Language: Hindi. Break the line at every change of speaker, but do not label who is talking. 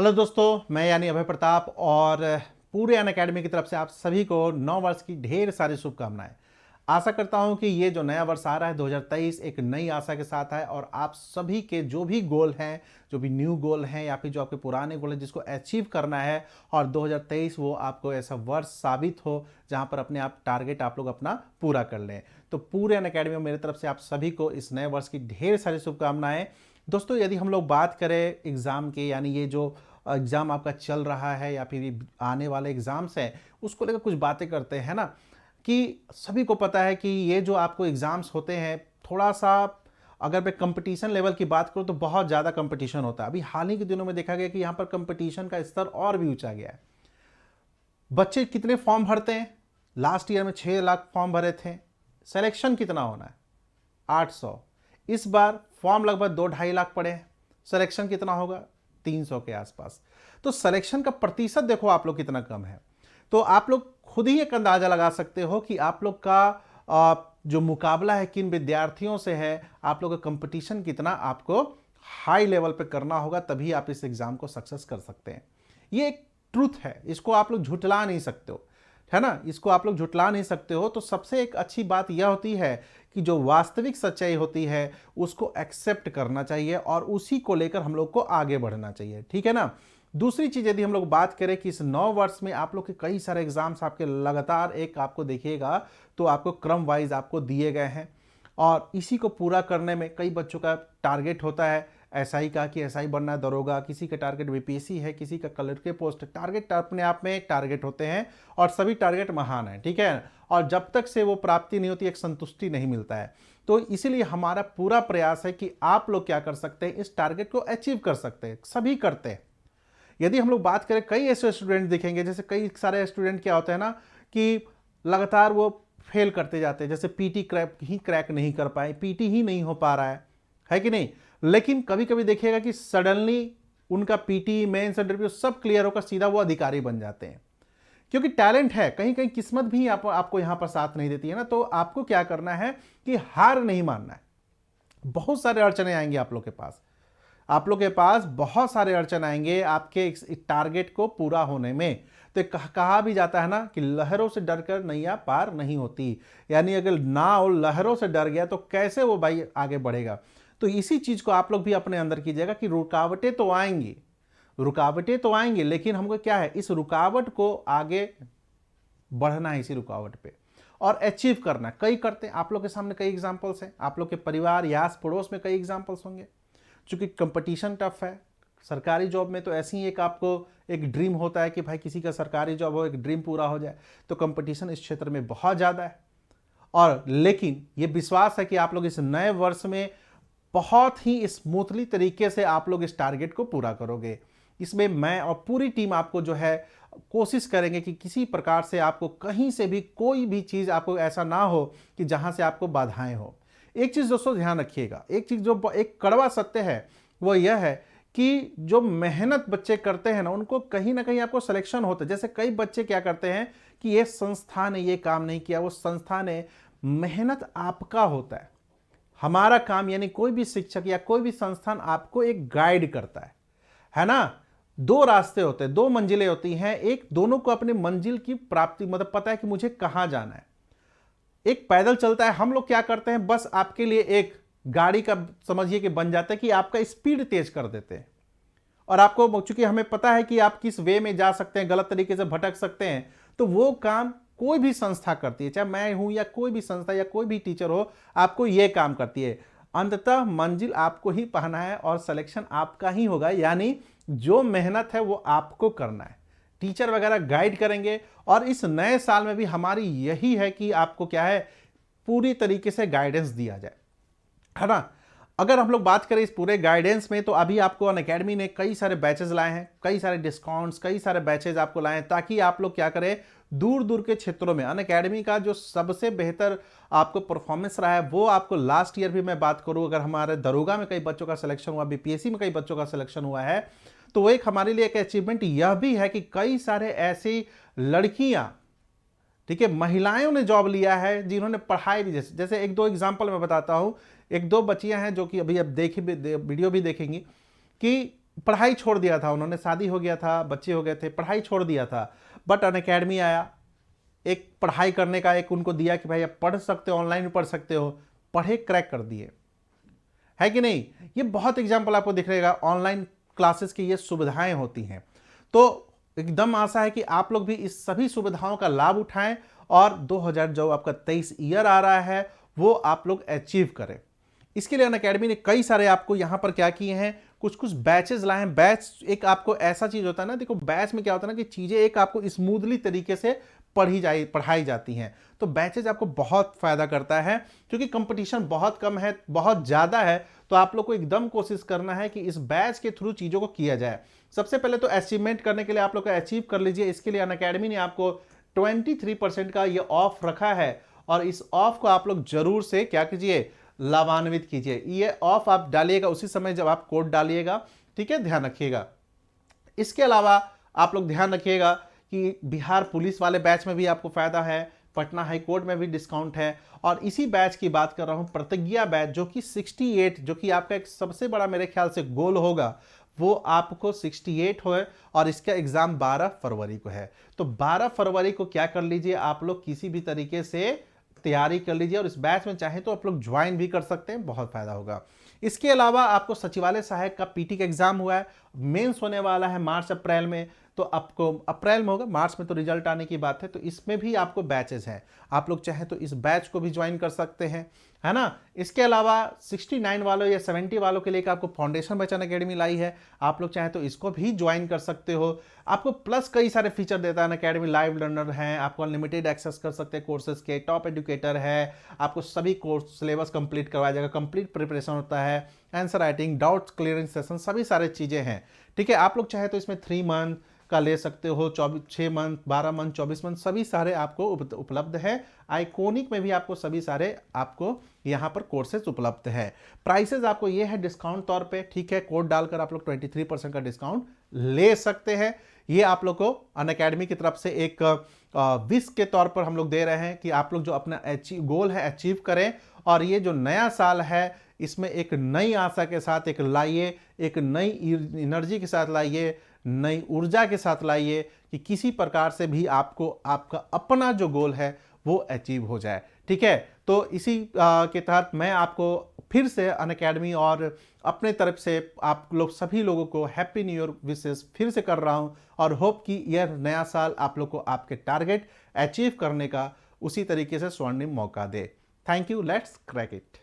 हेलो दोस्तों, मैं यानी अभय प्रताप और पूरे अनअकैडमी की तरफ से आप सभी को नव वर्ष की ढेर सारी शुभकामनाएं। आशा करता हूं कि ये जो नया वर्ष आ रहा है 2023 एक नई आशा के साथ है और आप सभी के जो भी गोल हैं, जो भी न्यू गोल हैं या फिर जो आपके पुराने गोल हैं जिसको अचीव करना है और 2023 वो आपको ऐसा वर्ष साबित हो जहां पर अपने आप टारगेट आप लोग अपना पूरा कर लें। तो पूरे अनअकैडमी में मेरी तरफ से आप सभी को इस नए वर्ष की ढेर सारी शुभकामनाएं। दोस्तों, यदि हम लोग बात करें एग्ज़ाम के, यानी ये जो एग्ज़ाम आपका चल रहा है या फिर ये आने वाले एग्ज़ाम्स हैं, उसको लेकर कुछ बातें करते हैं ना, कि सभी को पता है कि ये जो आपको एग्ज़ाम्स होते हैं, थोड़ा सा अगर मैं कंपटीशन लेवल की बात करूँ तो बहुत ज़्यादा कंपटीशन होता है। अभी हाल ही के दिनों में देखा गया कि यहाँ पर कंपटीशन का स्तर और भी ऊंचा गया है। बच्चे कितने फॉर्म भरते हैं? लास्ट ईयर में 6 लाख फॉर्म भरे थे। सिलेक्शन कितना होना है? 800। इस बार फॉर्म लगभग 2-2.5 लाख पड़े हैं। सिलेक्शन कितना होगा? 300 के आसपास। तो सिलेक्शन का प्रतिशत देखो आप लोग कितना कम है। तो आप लोग खुद ही एक अंदाजा लगा सकते हो कि आप लोग का जो मुकाबला है किन विद्यार्थियों से है, आप लोग का कंपटीशन कितना आपको हाई लेवल पे करना होगा, तभी आप इस एग्जाम को सक्सेस कर सकते हैं। ये एक ट्रूथ है, इसको आप लोग झुटला नहीं सकते हो, है ना। इसको आप लोग झुटला नहीं सकते हो। तो सबसे एक अच्छी बात यह होती है कि जो वास्तविक सच्चाई होती है उसको एक्सेप्ट करना चाहिए और उसी को लेकर हम लोग को आगे बढ़ना चाहिए, ठीक है ना। दूसरी चीज, यदि हम लोग बात करें कि इस 9 वर्ष में आप लोग के कई सारे एग्जाम्स आपके लगातार एक आपको देखिएगा तो आपको क्रम वाइज आपको दिए गए हैं और इसी को पूरा करने में कई बच्चों का टारगेट होता है एसआई का, कि एसआई बनना है, दरोगा, किसी का टारगेट बीपीएससी है, किसी का कलर के पोस्ट। टारगेट अपने आप में टारगेट होते हैं और सभी टारगेट महान है, ठीक है। और जब तक से वो प्राप्ति नहीं होती, एक संतुष्टि नहीं मिलता है। तो इसीलिए हमारा पूरा प्रयास है कि आप लोग क्या कर सकते हैं, इस टारगेट को अचीव कर सकते हैं, सभी करते हैं। यदि हम लोग बात करें, कई ऐसे स्टूडेंट दिखेंगे, जैसे कई सारे स्टूडेंट क्या होते हैं ना कि लगातार वो फेल करते जाते हैं, जैसे पीटी क्रैक नहीं कर पाए, पीटी ही नहीं हो पा रहा है कि नहीं। लेकिन कभी कभी देखिएगा कि सडनली उनका पीटी मेंस इंटरव्यू सब क्लियर होकर सीधा वो अधिकारी बन जाते हैं, क्योंकि टैलेंट है। कहीं कहीं किस्मत भी आपको यहां पर साथ नहीं देती है ना। तो आपको क्या करना है कि हार नहीं मानना है। बहुत सारे अड़चने आएंगे आप लोग के पास, आप लोग के पास बहुत सारे अड़चन आएंगे आपके इस टारगेट को पूरा होने में। तो कहा भी जाता है ना कि लहरों से डरकर नैया पार नहीं होती, यानी अगर नाव लहरों से डर गया तो कैसे वो भाई आगे बढ़ेगा। तो इसी चीज को आप लोग भी अपने अंदर कीजिएगा कि रुकावटें तो आएंगी, रुकावटें तो आएंगी, लेकिन हमको क्या है, इस रुकावट को आगे बढ़ना है, इसी रुकावट पे और अचीव करना। कई करते हैं, आप लोग के सामने कई एग्जांपल्स हैं, आप लोग के परिवार या पड़ोस में कई एग्जांपल्स होंगे। चूंकि कंपटीशन टफ है, सरकारी जॉब में तो ऐसी ही एक आपको एक ड्रीम होता है कि भाई किसी का सरकारी जॉब हो, एक ड्रीम पूरा हो जाए। तो कंपटीशन इस क्षेत्र में बहुत ज़्यादा है और लेकिन ये विश्वास है कि आप लोग इस नए वर्ष में बहुत ही स्मूथली तरीके से आप लोग इस टारगेट को पूरा करोगे। इसमें मैं और पूरी टीम आपको जो है कोशिश करेंगे कि किसी प्रकार से आपको कहीं से भी कोई भी चीज़ आपको ऐसा ना हो कि जहां से आपको बाधाएं हो। एक चीज़ दोस्तों ध्यान रखिएगा, एक चीज़ जो एक कड़वा सत्य है वो यह है कि जो मेहनत बच्चे करते हैं ना, उनको कहीं ना कहीं आपको सिलेक्शन होता है। जैसे कई बच्चे क्या करते हैं कि ये संस्था ने ये काम नहीं किया, वो संस्था ने, मेहनत आपका होता है। हमारा काम यानी कोई भी शिक्षक या कोई भी संस्थान आपको एक गाइड करता है ना। दो रास्ते होते हैं, दो मंजिलें होती हैं, एक दोनों को अपनी मंजिल की प्राप्ति मतलब पता है कि मुझे कहां जाना है। एक पैदल चलता है, हम लोग क्या करते हैं, बस आपके लिए एक गाड़ी का समझिए कि बन जाता है कि आपका स्पीड तेज कर देते हैं और आपको चूंकि हमें पता है कि आप किस वे में जा सकते हैं, गलत तरीके से भटक सकते हैं। तो वो काम कोई भी संस्था करती है, चाहे मैं हूं या कोई भी संस्था या कोई भी टीचर हो, आपको ये काम करती है। अंततः मंजिल आपको ही पाना है और सिलेक्शन आपका ही होगा, यानी जो मेहनत है वो आपको करना है। टीचर वगैरह गाइड करेंगे और इस नए साल में भी हमारी यही है कि आपको क्या है, पूरी तरीके से गाइडेंस दिया जाए, है ना। अगर हम लोग बात करें इस पूरे गाइडेंस में, तो अभी आपको अनअकैडमी ने कई सारे बैचेस लाए हैं, कई सारे डिस्काउंट्स, कई सारे बैचेज आपको लाए हैं, ताकि आप लोग क्या करें, दूर दूर के क्षेत्रों में अनअकैडमी का जो सबसे बेहतर आपको परफॉर्मेंस रहा है वो आपको लास्ट ईयर भी मैं बात करूं, अगर हमारे दरोगा में कई बच्चों का सिलेक्शन हुआ, बीपीएससी में कई बच्चों का सिलेक्शन हुआ है, तो वो एक हमारे लिए एक अचीवमेंट यह भी है कि कई सारे ऐसी लड़कियां, ठीक है, महिलाओं ने जॉब लिया है जिन्होंने पढ़ाई भी, जैसे एक दो एग्जांपल मैं बताता हूं। एक दो बच्चियां हैं जो कि अभी अब देखी वीडियो भी देखेंगी कि पढ़ाई छोड़ दिया था उन्होंने, शादी हो गया था, बच्चे हो गए थे, पढ़ाई छोड़ दिया था, बट अनअकैडमी आया, एक पढ़ाई करने का एक उनको दिया कि भाई आप पढ़ सकते हो, ऑनलाइन भी पढ़ सकते हो, पढ़े, क्रैक कर दिए, है कि नहीं। ये बहुत एग्जाम्पल आपको दिख रहेगा, ऑनलाइन क्लासेस की ये सुविधाएं होती हैं। तो एकदम आशा है कि आप लोग भी इस सभी सुविधाओं का लाभ उठाएं और 2000 जो आपका 23 ईयर आ रहा है वो आप लोग अचीव करें। इसके लिए अनअकैडमी ने कई सारे आपको यहाँ पर क्या किए हैं, कुछ कुछ बैचेस लाए हैं। बैच एक आपको ऐसा चीज होता है ना, देखो बैच में क्या होता है ना कि चीजें एक आपको स्मूथली तरीके से पढ़ाई जाती हैं। तो बैचेज आपको बहुत फायदा करता है, क्योंकि कंपटीशन बहुत कम है, बहुत ज्यादा है। तो आप लोग को एकदम कोशिश करना है कि इस बैच के थ्रू चीजों को किया जाए। सबसे पहले तो अचीवमेंट करने के लिए आप लोग को अचीव कर लीजिए। इसके लिए अनअकैडमी ने आपको 23% का ये ऑफ रखा है, और इस ऑफ को आप लोग जरूर से क्या कीजिए, लाभान्वित कीजिए। ये ऑफ आप डालिएगा उसी समय जब आप कोड डालिएगा, ठीक है, ध्यान रखिएगा। इसके अलावा आप लोग ध्यान रखिएगा कि बिहार पुलिस वाले बैच में भी आपको फायदा है, पटना हाई कोर्ट में भी डिस्काउंट है, और इसी बैच की बात कर रहा हूं प्रतिज्ञा बैच, जो कि 68, जो कि आपका एक सबसे बड़ा मेरे ख्याल से गोल होगा, वो आपको 68 हो, और इसका एग्जाम 12 फरवरी को है। तो 12 फरवरी को क्या कर लीजिए, आप लोग किसी भी तरीके से तैयारी कर लीजिए, और इस बैच में चाहे तो आप लोग ज्वाइन भी कर सकते हैं, बहुत फायदा होगा। इसके अलावा आपको सचिवालय सहायक का पीटी का एग्जाम हुआ है, मेंस होने वाला है मार्च अप्रैल में, तो आपको अप्रैल में होगा, मार्च में तो रिजल्ट आने की बात है। तो इसमें भी आपको बैचेस हैं, आप लोग चाहे तो इस बैच को भी ज्वाइन कर सकते हैं, है ना। इसके अलावा 69 वालों या 70 वालों के लिए आपको फाउंडेशन बैच अनअकैडमी लाई है, आप लोग चाहे तो इसको भी ज्वाइन कर सकते हो। आपको प्लस कई सारे फीचर देता है अनअकैडमी, लाइव लर्नर है, आपको अनलिमिटेड एक्सेस कर सकते हैं कोर्सेज के, टॉप एजुकेटर है, आपको सभी कोर्स सिलेबस कंप्लीट करवाया जाएगा, कंप्लीट प्रिपरेशन होता है, answer writing, doubts clearing session, सभी सारे चीज़ें हैं, ठीक है। आप लोग चाहे तो इसमें 3 मंथ का ले सकते हो, 6 मंथ, 12 मंथ, 24 मंथ, सभी सारे आपको उपलब्ध है। आइकॉनिक में भी आपको सभी सारे आपको यहाँ पर कोर्सेज उपलब्ध है। प्राइसेस आपको ये है डिस्काउंट तौर पे, ठीक है, कोड डालकर आप लोग 23% का डिस्काउंट ले सकते हैं। ये आप लोग को अनअकैडमी की तरफ से एक विश के तौर पर हम लोग दे रहे हैं कि आप लोग जो अपना गोल है अचीव करें, और ये जो नया साल है इसमें एक नई आशा के साथ एक लाइए, एक नई एनर्जी के साथ लाइए, नई ऊर्जा के साथ लाइए, कि किसी प्रकार से भी आपको आपका अपना जो गोल है वो अचीव हो जाए, ठीक है। तो इसी के तहत मैं आपको फिर से अनअकैडमी और अपने तरफ से आप लोग सभी लोगों को हैप्पी न्यू ईयर विशेष फिर से कर रहा हूं, और होप कि यह नया साल आप लोग को आपके टारगेट अचीव करने का उसी तरीके से स्वर्णिम मौका दे। Thank you, let's crack it.